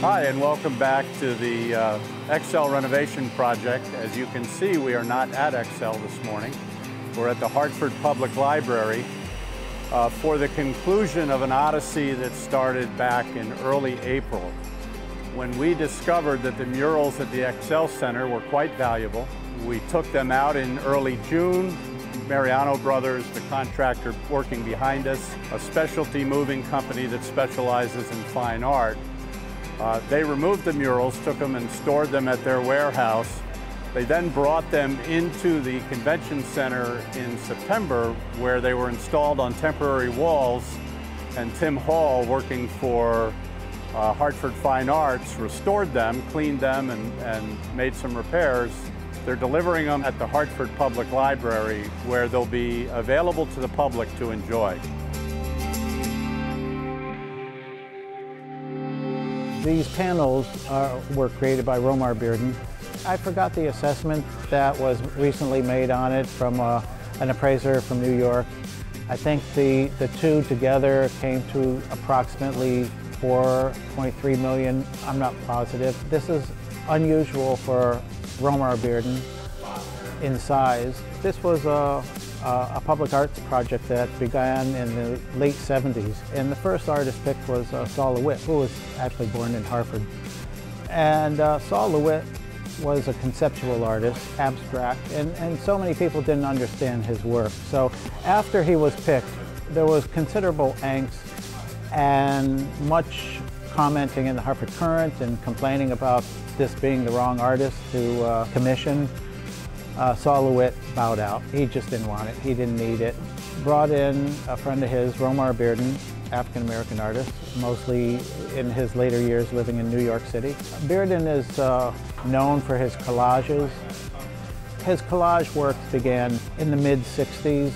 Hi, and welcome back to the Excel renovation project. As you can see, we are not at Excel this morning. We're at the Hartford Public Library for the conclusion of an odyssey that started back in early April, when we discovered that the murals at the Excel Center were quite valuable. We took them out in early June. Mariano Brothers, the contractor working behind us, a specialty moving company that specializes in fine art. They removed the murals, took them and stored them at their warehouse. They then brought them into the convention center in September, where they were installed on temporary walls, and Tim Hall, working for Hartford Fine Arts, restored them, cleaned them, and made some repairs. They're delivering them at the Hartford Public Library, where they'll be available to the public to enjoy. These panels were created by Romare Bearden. I forgot the assessment that was recently made on it from an appraiser from New York. I think the two together came to approximately $4.3 million. I'm not positive. This is unusual for Romare Bearden in size. This was a public arts project that began in the late 70s. And the first artist picked was Saul LeWitt, who was actually born in Hartford. And Saul LeWitt was a conceptual artist, abstract, and so many people didn't understand his work. So after he was picked, there was considerable angst and much commenting in the Hartford Current and complaining about this being the wrong artist to commission. Saul LeWitt bowed out. He just didn't want it. He didn't need it. Brought in a friend of his, Romare Bearden, African-American artist, mostly in his later years living in New York City. Bearden is known for his collages. His collage work began in the mid-60s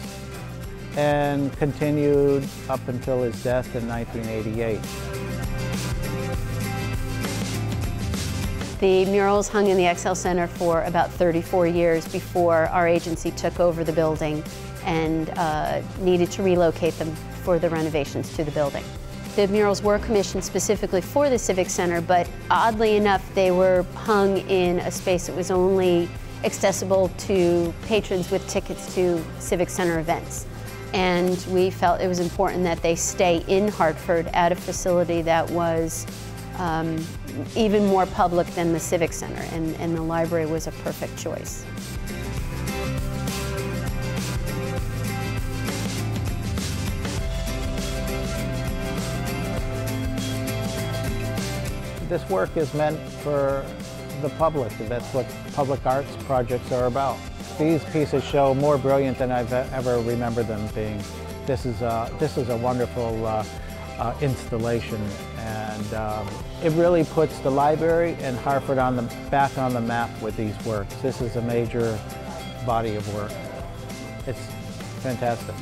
and continued up until his death in 1988. The murals hung in the Excel Center for about 34 years before our agency took over the building and needed to relocate them for the renovations to the building. The murals were commissioned specifically for the Civic Center, but oddly enough, they were hung in a space that was only accessible to patrons with tickets to Civic Center events. And we felt it was important that they stay in Hartford at a facility that was even more public than the Civic Center, and the library was a perfect choice. This work is meant for the public, and that's what public arts projects are about. These pieces show more brilliant than I've ever remembered them being. This is a wonderful installation, and it really puts the library and Hartford back on the map with these works. This is a major body of work. It's fantastic.